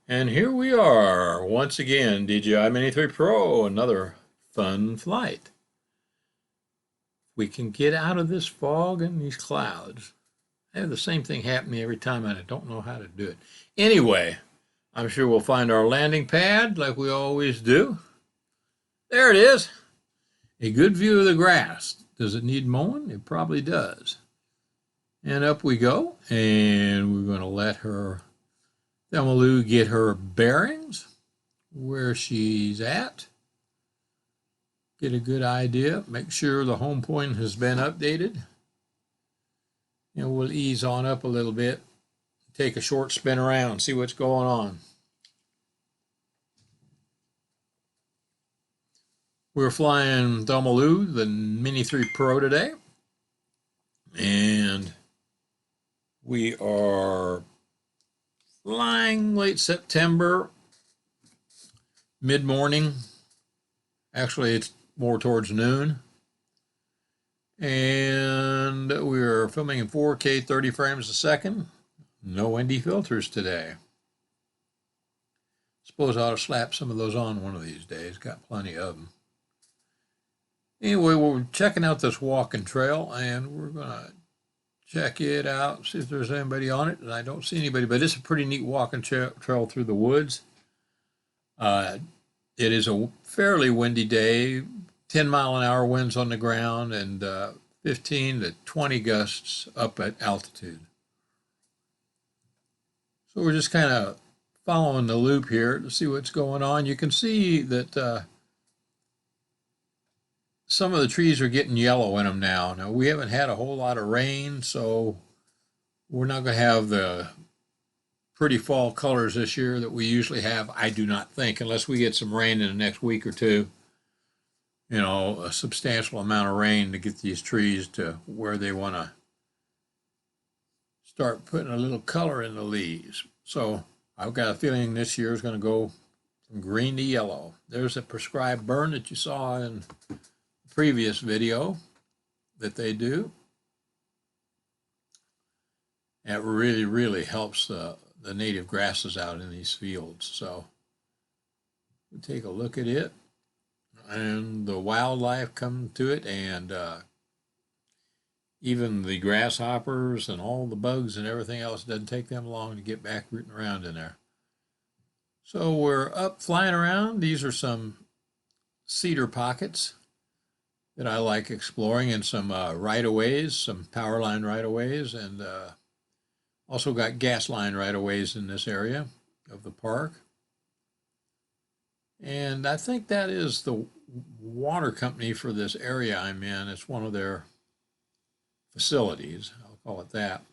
And here we are, once again, DJI Mini 3 Pro, another fun flight. We can get out of this fog and these clouds. I have the same thing happen to me every time, and I don't know how to do it. Anyway, I'm sure we'll find our landing pad like we always do. There it is. A good view of the grass. Does it need mowing? It probably does. And up we go, and we're going to let her, Thelma Lou, get her bearings, where she's at. Get a good idea. Make sure the home point has been updated. And we'll ease on up a little bit. Take a short spin around, see what's going on. We're flying Thelma Lou, the Mini 3 Pro today. And we are flying late September, mid-morning. Actually, it's more towards noon. And we're filming in 4K 30 frames a second. No ND filters today. Suppose I ought to slap some of those on one of these days. Got plenty of them. Anyway, we're checking out this walking trail, and we're going to check it out, see if there's anybody on it. And I don't see anybody, but it's a pretty neat walking trail through the woods. It is a fairly windy day, 10-mile-an-hour winds on the ground, and 15 to 20 gusts up at altitude. So we're just kind of following the loop here to see what's going on. You can see that some of the trees are getting yellow in them now. Now, we haven't had a whole lot of rain, so we're not going to have the pretty fall colors this year that we usually have, I do not think, unless we get some rain in the next week or two. You know, a substantial amount of rain to get these trees to where they want to start putting a little color in the leaves. So I've got a feeling this year is going to go from green to yellow. There's a prescribed burn that you saw in the previous video that they do. It really, really helps the native grasses out in these fields. So we take a look at it, and the wildlife come to it, and even the grasshoppers and all the bugs and everything else, doesn't take them long to get back rooting around in there. So we're up flying around. These are some cedar pockets that I like exploring, and some right-of-ways, some power line right-of-ways, and also got gas line right-of-ways in this area of the park. And I think that is the water company for this area I'm in. It's one of their facilities, I'll call it that.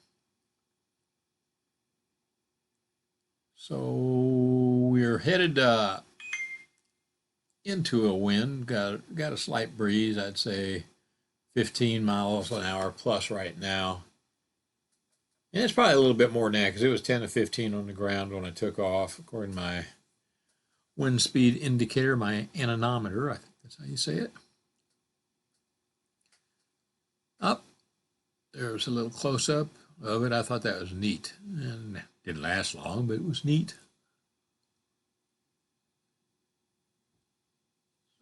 So we're headed into a wind, got a slight breeze, I'd say 15 miles an hour plus right now. And it's probably a little bit more than that because it was 10 to 15 on the ground when I took off, according to my wind speed indicator, my anemometer, I think that's how you say it. Up, there's a little close-up of it. I thought that was neat. And it didn't last long, but it was neat.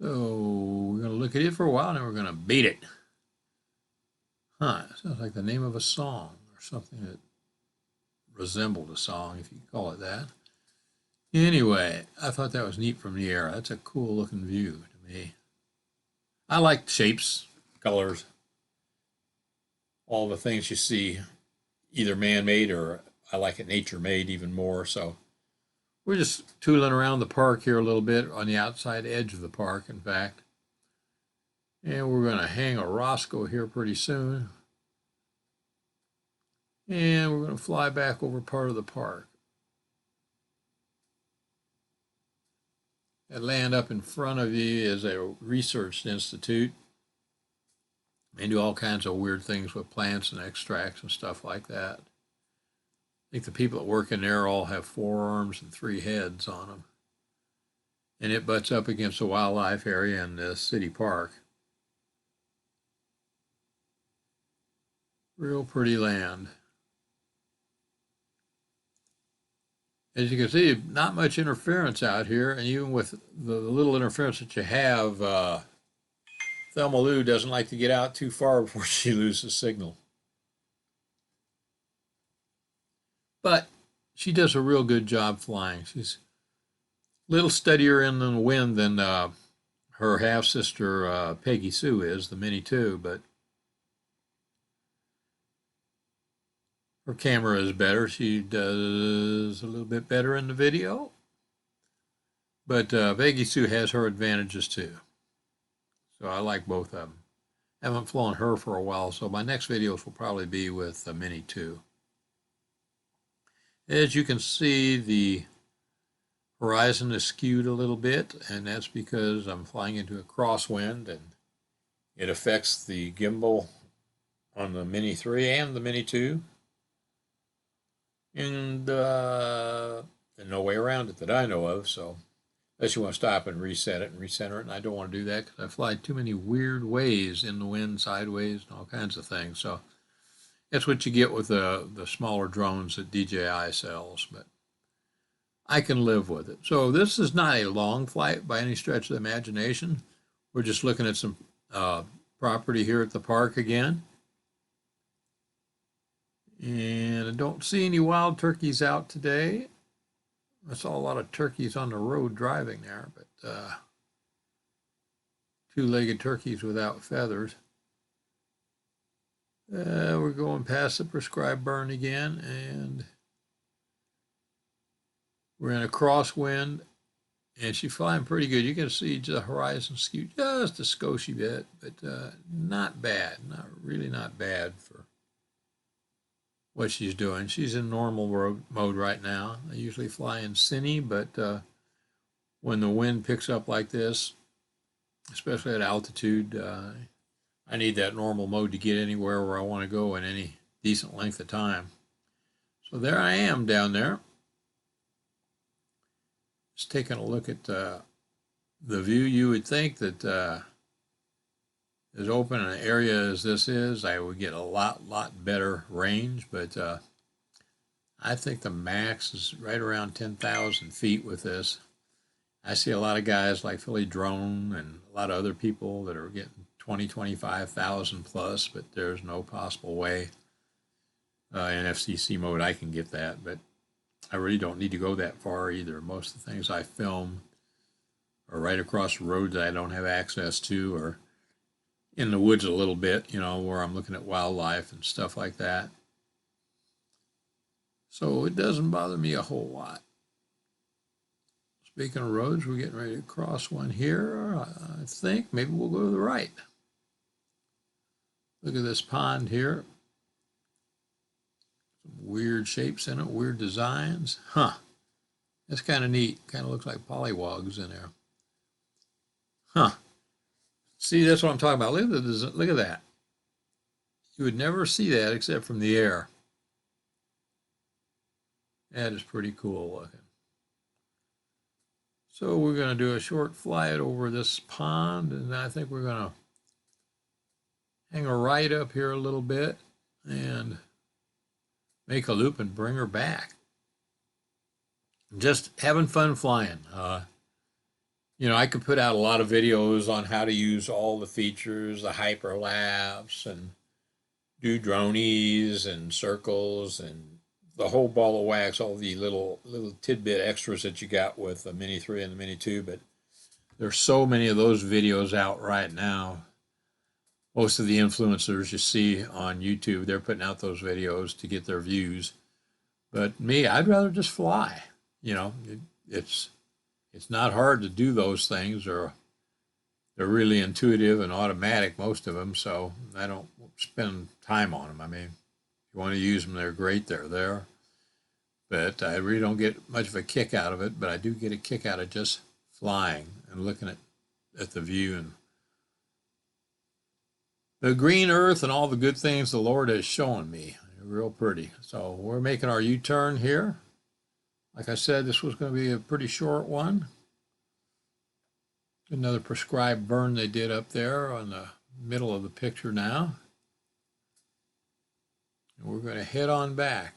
So we're going to look at it for a while, and then we're going to beat it. Huh, it sounds like the name of a song or something that resembled a song, if you call it that. Anyway, I thought that was neat from the air. That's a cool looking view to me. I like shapes, colors, all the things you see, either man-made or I like it nature-made even more. So we're just tooling around the park here a little bit, on the outside edge of the park, in fact. And we're going to hang a Roscoe here pretty soon. And we're going to fly back over part of the park. That land up in front of you is a research institute. They do all kinds of weird things with plants and extracts and stuff like that. I think the people that work in there all have 4 arms and 3 heads on them. And it butts up against the wildlife area in the city park. Real pretty land. As you can see, not much interference out here, and even with the little interference that you have, Thelma Lou doesn't like to get out too far before she loses signal. But she does a real good job flying. She's a little steadier in the wind than her half-sister Peggy Sue is, the Mini 2, but her camera is better. She does a little bit better in the video, but Peggy Sue has her advantages too. So I like both of them. I haven't flown her for a while, so my next videos will probably be with the Mini 2. As you can see, the horizon is skewed a little bit, and that's because I'm flying into a crosswind, and it affects the gimbal on the Mini 3 and the Mini 2. And there's no way around it that I know of, so unless you want to stop and reset it and recenter it, and I don't want to do that because I fly too many weird ways in the wind, sideways, and all kinds of things. So that's what you get with the smaller drones that DJI sells, but I can live with it. So this is not a long flight by any stretch of the imagination. We're just looking at some property here at the park again. And I don't see any wild turkeys out today. I saw a lot of turkeys on the road driving there, but two-legged turkeys without feathers. We're going past the prescribed burn again, and we're in a crosswind, and she's flying pretty good. You can see the horizon skew just a skoshie bit, but not bad, really not bad for what she's doing. She's in normal mode right now. I usually fly in cine, but when the wind picks up like this, especially at altitude, I need that normal mode to get anywhere where I want to go in any decent length of time. So there I am down there. Just taking a look at the view. You would think that as open an area as this is, I would get a lot better range, but I think the max is right around 10,000 feet with this. I see a lot of guys like Philly Drone and a lot of other people that are getting 20, 25,000 plus, but there's no possible way in FCC mode I can get that, but I really don't need to go that far either. Most of the things I film are right across the road that I don't have access to, or in the woods a little bit, where I'm looking at wildlife and stuff like that. So it doesn't bother me a whole lot. Speaking of roads, we're getting ready to cross one here. I think maybe we'll go to the right. Look at this pond here. Some weird shapes in it, weird designs. Huh. That's kind of neat. Kind of looks like pollywogs in there. Huh. See, that's what I'm talking about. Look at that. You would never see that except from the air. That is pretty cool looking. So we're going to do a short flight over this pond, and I think we're going to hang a right up here a little bit and make a loop and bring her back. Just having fun flying. I could put out a lot of videos on how to use all the features, the hyperlapse, and do dronies and circles and the whole ball of wax, all the little tidbit extras that you got with the Mini 3 and the Mini 2, but there's so many of those videos out right now. Most of the influencers you see on YouTube, they're putting out those videos to get their views. But me, I'd rather just fly. It's not hard to do those things, or they're really intuitive and automatic, most of them, so I don't spend time on them. I mean, if you want to use them, they're great, they're there. But I really don't get much of a kick out of it, but I do get a kick out of just flying and looking at the view and the green earth and all the good things the Lord has shown me. They're real pretty. So we're making our U-turn here. Like I said, this was going to be a pretty short one. Another prescribed burn they did up there on the middle of the picture now. And we're going to head on back.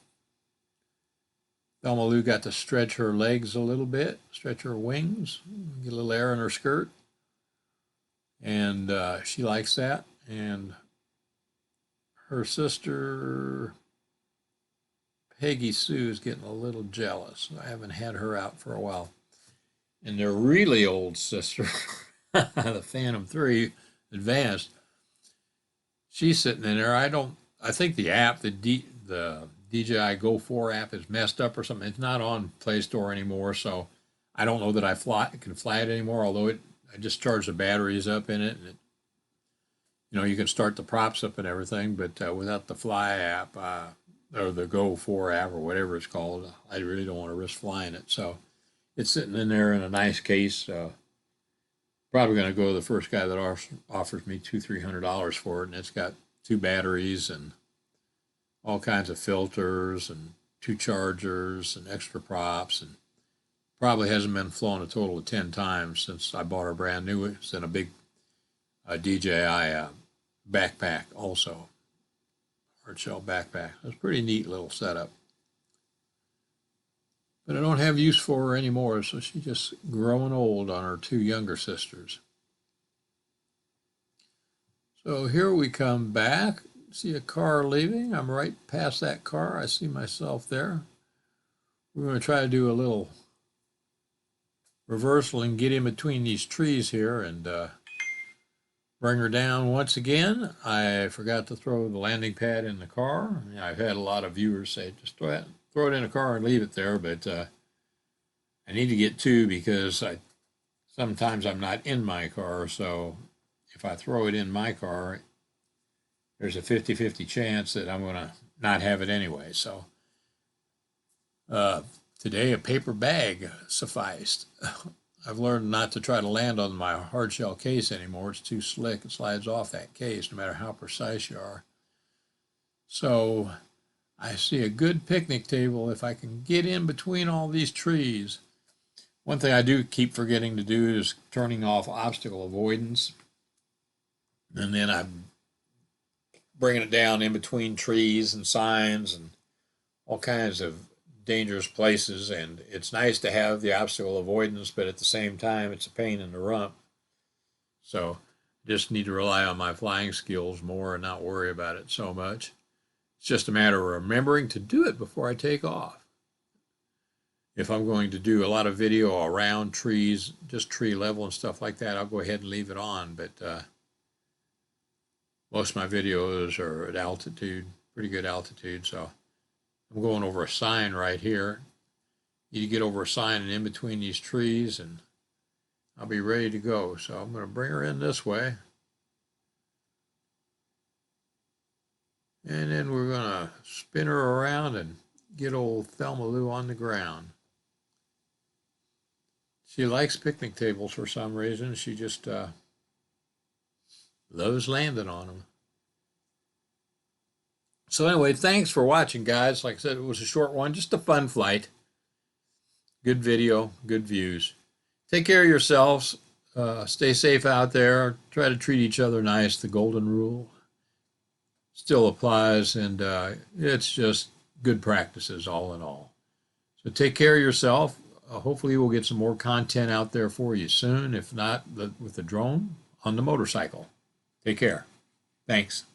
Thelma Lou got to stretch her legs a little bit, stretch her wings, get a little air in her skirt, and she likes that. And her sister Peggy Sue is getting a little jealous. I haven't had her out for a while. And their really old sister, the Phantom 3 Advanced, she's sitting in there. I think the app, the DJI Go 4 app is messed up or something. It's not on Play Store anymore, so I don't know that I can fly it anymore, although I just charge the batteries up in it, and you can start the props up and everything, but without the Fly app, or the Go 4 app or whatever it's called, I really don't want to risk flying it. So it's sitting in there in a nice case. Probably going to go to the first guy that offers me $200-300 for it, and it's got 2 batteries and all kinds of filters and 2 chargers and extra props, and probably hasn't been flown a total of 10 times since I bought her brand new. It's in a big DJI backpack also, hard shell backpack. It's a pretty neat little setup. But I don't have use for her anymore, so she's just growing old on her 2 younger sisters. So here we come back. See a car leaving. I'm right past that car. I see myself there. We're going to try to do a little reversal and get in between these trees here and bring her down once again. I forgot to throw the landing pad in the car. I've had a lot of viewers say, just throw it in the car and leave it there, but I need to get 2 because sometimes I'm not in my car, so if I throw it in my car, there's a 50-50 chance that I'm going to not have it anyway. So today a paper bag sufficed. I've learned not to try to land on my hard shell case anymore. It's too slick. It slides off that case no matter how precise you are. So I see a good picnic table if I can get in between all these trees. One thing I do keep forgetting to do is turning off obstacle avoidance. And then I'm bringing it down in between trees and signs and all kinds of dangerous places. And it's nice to have the obstacle avoidance, but at the same time, it's a pain in the rump. So just need to rely on my flying skills more and not worry about it so much. It's just a matter of remembering to do it before I take off. If I'm going to do a lot of video around trees, just tree level and stuff like that, I'll go ahead and leave it on. But most of my videos are at altitude, pretty good altitude. So I'm going over a sign right here. You get over a sign and in between these trees, and I'll be ready to go. So I'm going to bring her in this way. And then we're going to spin her around and get old Thelma Lou on the ground. She likes picnic tables for some reason. She just loves landing on them. So anyway, thanks for watching, guys. Like I said, it was a short one, just a fun flight. Good video, good views. Take care of yourselves. Stay safe out there. Try to treat each other nice. The golden rule still applies, and it's just good practices all in all. So take care of yourself. Hopefully we'll get some more content out there for you soon. If not, with the drone, on the motorcycle. Take care. Thanks.